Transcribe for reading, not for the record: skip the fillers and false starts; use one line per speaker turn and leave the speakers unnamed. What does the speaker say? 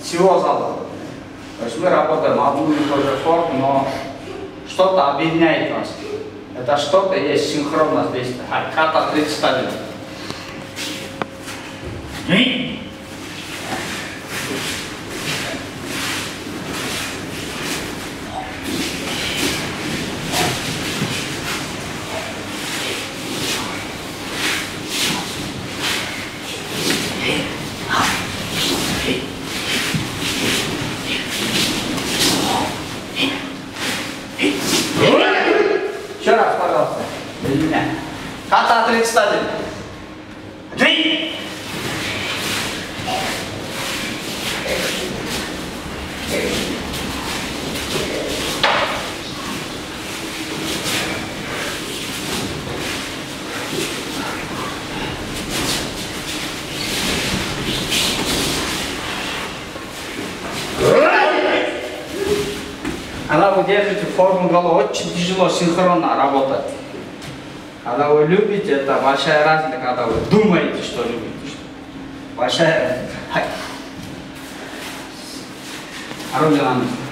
всего зала. То есть мы работаем одну и ту же форму, но что-то объединяет нас. Это что-то есть синхронность действия. Ката 31. Еще раз, пожалуйста, без меня. Ката 31. Двиг! Когда вы держите форму головы, очень тяжело синхронно работать. Когда вы любите, это большая разница, когда вы думаете, что любите. Большая разница. Орудие на место.